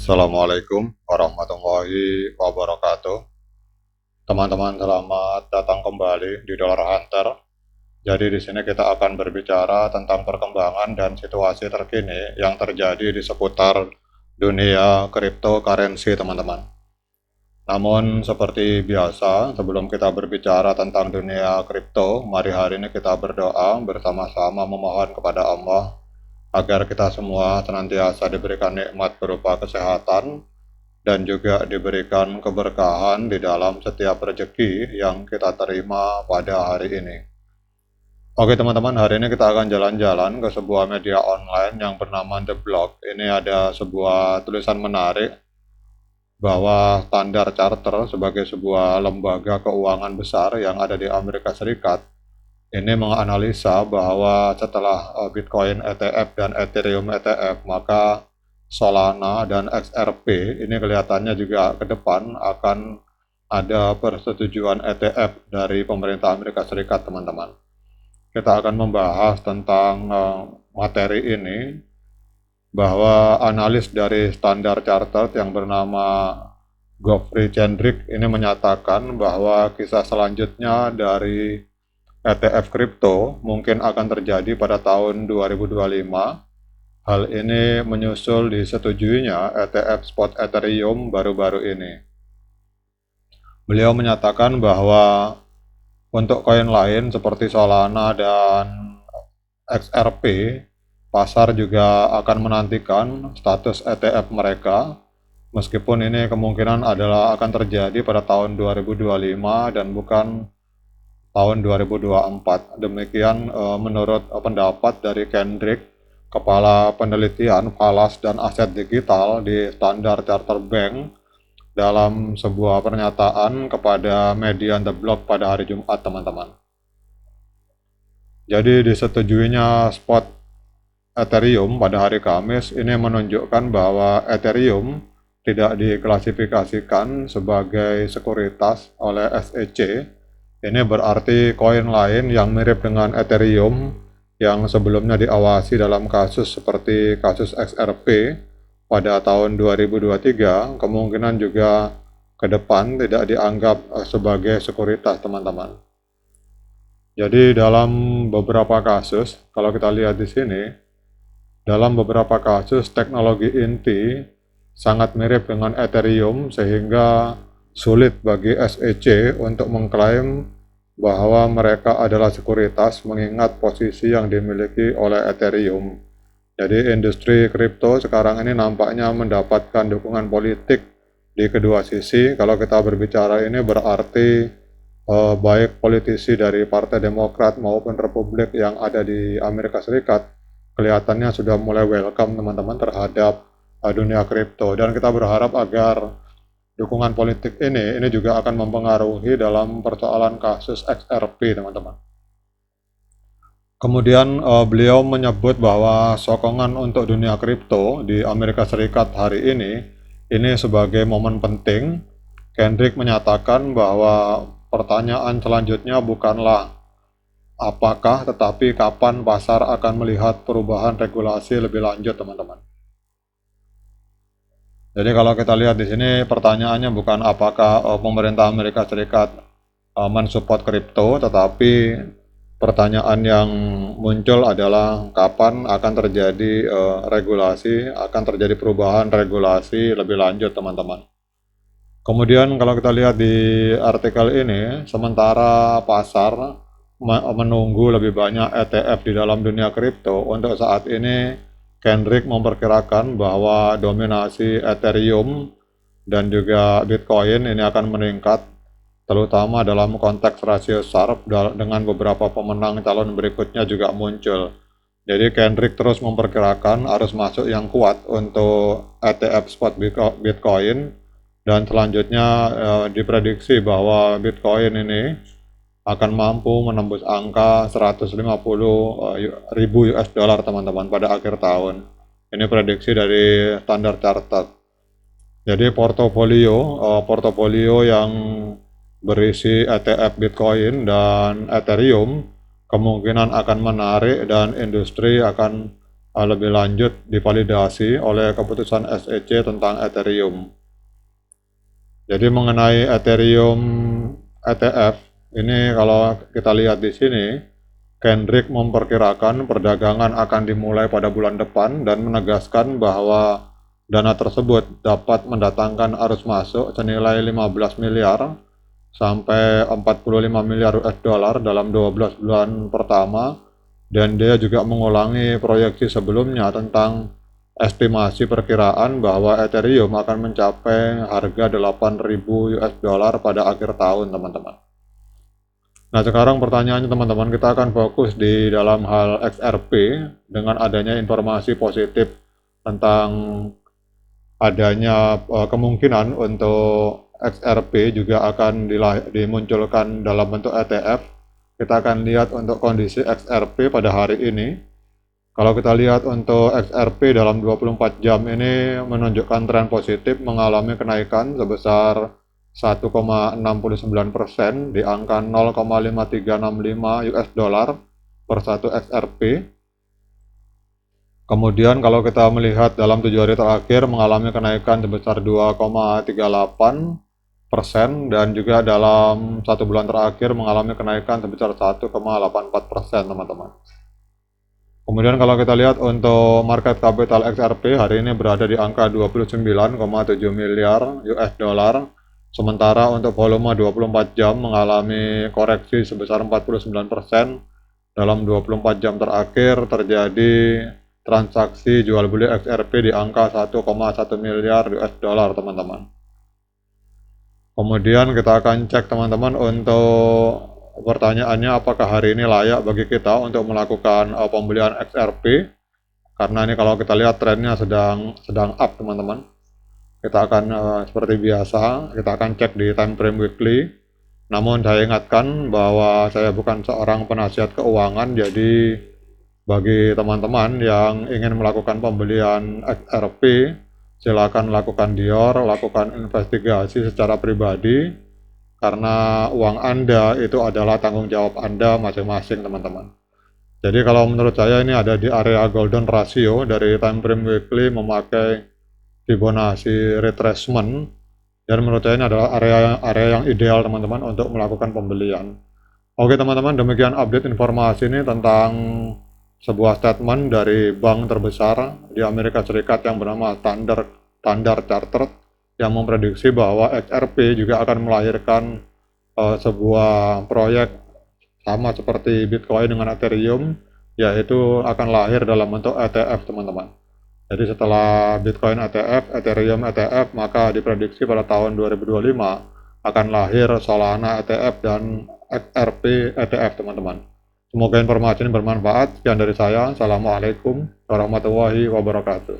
Assalamualaikum warahmatullahi wabarakatuh. Teman-teman, selamat datang kembali di Dollar Hunter. Jadi di sini kita akan berbicara tentang perkembangan dan situasi terkini yang terjadi di seputar dunia cryptocurrency, teman-teman. Namun seperti biasa, sebelum kita berbicara tentang dunia kripto, mari hari ini kita berdoa bersama-sama memohon kepada Allah agar kita semua senantiasa diberikan nikmat berupa kesehatan dan juga diberikan keberkahan di dalam setiap rezeki yang kita terima pada hari ini. Oke teman-teman, hari ini kita akan jalan-jalan ke sebuah media online yang bernama The Block. Ini ada sebuah tulisan menarik bahwa Standard Charter sebagai sebuah lembaga keuangan besar yang ada di Amerika Serikat ini menganalisa bahwa setelah Bitcoin ETF dan Ethereum ETF, maka Solana dan XRP ini kelihatannya juga ke depan akan ada persetujuan ETF dari pemerintah Amerika Serikat, teman-teman. Kita akan membahas tentang materi ini, bahwa analis dari Standard Chartered yang bernama Geoffrey Chendrick ini menyatakan bahwa kisah selanjutnya dari ETF kripto mungkin akan terjadi pada tahun 2025. Hal ini menyusul disetujuinya ETF spot Ethereum baru-baru ini. Beliau menyatakan bahwa untuk koin lain seperti Solana dan XRP, pasar juga akan menantikan status ETF mereka, meskipun ini kemungkinan adalah akan terjadi pada tahun 2025 dan bukan tahun 2024. Demikian menurut pendapat dari Kendrick, Kepala Penelitian Falas dan Aset Digital di Standard Chartered Bank, dalam sebuah pernyataan kepada media The Block pada hari Jumat, teman-teman. Jadi disetujuinya spot Ethereum pada hari Kamis ini menunjukkan bahwa Ethereum tidak diklasifikasikan sebagai sekuritas oleh SEC. Ini berarti koin lain yang mirip dengan Ethereum yang sebelumnya diawasi dalam kasus seperti kasus XRP pada tahun 2023 kemungkinan juga ke depan tidak dianggap sebagai sekuritas, teman-teman. Jadi dalam beberapa kasus, kalau kita lihat di sini, dalam beberapa kasus teknologi inti sangat mirip dengan Ethereum sehingga sulit bagi SEC untuk mengklaim bahwa mereka adalah sekuritas mengingat posisi yang dimiliki oleh Ethereum. Jadi industri kripto sekarang ini nampaknya mendapatkan dukungan politik di kedua sisi. Kalau kita berbicara ini berarti baik politisi dari Partai Demokrat maupun Republik yang ada di Amerika Serikat kelihatannya sudah mulai welcome, teman-teman, terhadap dunia kripto, dan kita berharap agar dukungan politik ini juga akan mempengaruhi dalam persoalan kasus XRP, teman-teman. Kemudian beliau menyebut bahwa sokongan untuk dunia kripto di Amerika Serikat hari ini sebagai momen penting. Kendrick menyatakan bahwa pertanyaan selanjutnya bukanlah apakah, tetapi kapan pasar akan melihat perubahan regulasi lebih lanjut, teman-teman. Jadi kalau kita lihat di sini pertanyaannya bukan apakah pemerintah Amerika Serikat mensupport kripto, tetapi pertanyaan yang muncul adalah kapan akan terjadi regulasi, akan terjadi perubahan regulasi lebih lanjut, teman-teman. Kemudian kalau kita lihat di artikel ini, sementara pasar menunggu lebih banyak ETF di dalam dunia kripto, untuk saat ini Kendrick memperkirakan bahwa dominasi Ethereum dan juga Bitcoin ini akan meningkat, terutama dalam konteks rasio Sharpe dengan beberapa pemenang calon berikutnya juga muncul. Jadi Kendrick terus memperkirakan arus masuk yang kuat untuk ETF spot Bitcoin, dan selanjutnya diprediksi bahwa Bitcoin ini akan mampu menembus angka 150.000 US dollar, teman-teman, pada akhir tahun. Ini prediksi dari Standard Chartered. Jadi portofolio yang berisi ETF Bitcoin dan Ethereum kemungkinan akan menarik dan industri akan lebih lanjut divalidasi oleh keputusan SEC tentang Ethereum. Jadi mengenai Ethereum ETF, ini kalau kita lihat di sini, Kendrick memperkirakan perdagangan akan dimulai pada bulan depan dan menegaskan bahwa dana tersebut dapat mendatangkan arus masuk senilai 15 miliar sampai 45 miliar US dollar dalam 12 bulan pertama, dan dia juga mengulangi proyeksi sebelumnya tentang estimasi perkiraan bahwa Ethereum akan mencapai harga 8.000 US dollar pada akhir tahun, teman-teman. Nah, sekarang pertanyaannya teman-teman, kita akan fokus di dalam hal XRP dengan adanya informasi positif tentang adanya kemungkinan untuk XRP juga akan dimunculkan dalam bentuk ETF. Kita akan lihat untuk kondisi XRP pada hari ini. Kalau kita lihat untuk XRP dalam 24 jam ini menunjukkan tren positif, mengalami kenaikan sebesar 1,69% di angka 0,5365 US dollar per satu XRP. Kemudian kalau kita melihat dalam 7 hari terakhir mengalami kenaikan sebesar 2,38% dan juga dalam 1 bulan terakhir mengalami kenaikan sebesar 1,84%, teman-teman. Kemudian kalau kita lihat untuk market capital XRP hari ini berada di angka 29,7 miliar US dollar. Sementara untuk volume 24 jam mengalami koreksi sebesar 49%. Dalam 24 jam terakhir terjadi transaksi jual beli XRP di angka 1,1 miliar US dollar, teman-teman. Kemudian kita akan cek, teman-teman, untuk pertanyaannya, apakah hari ini layak bagi kita untuk melakukan pembelian XRP? Karena ini kalau kita lihat trennya sedang up, teman-teman. Kita akan seperti biasa, kita akan cek di time frame weekly. Namun saya ingatkan bahwa saya bukan seorang penasihat keuangan, jadi bagi teman-teman yang ingin melakukan pembelian XRP, silakan lakukan DIOR, lakukan investigasi secara pribadi, karena uang Anda itu adalah tanggung jawab Anda masing-masing, teman-teman. Jadi kalau menurut saya ini ada di area golden ratio dari time frame weekly memakai Fibonacci retracement, dan menurut saya ini adalah area yang ideal, teman-teman, untuk melakukan pembelian. Oke, teman-teman, demikian update informasi ini tentang sebuah statement dari bank terbesar di Amerika Serikat yang bernama Standard Chartered, yang memprediksi bahwa XRP juga akan melahirkan sebuah proyek sama seperti Bitcoin dengan Ethereum, yaitu akan lahir dalam bentuk ETF, teman-teman. Jadi setelah Bitcoin ETF, Ethereum ETF, maka diprediksi pada tahun 2025 akan lahir Solana ETF dan XRP ETF, teman-teman. Semoga informasi ini bermanfaat. Sekian dari saya. Assalamualaikum warahmatullahi wabarakatuh.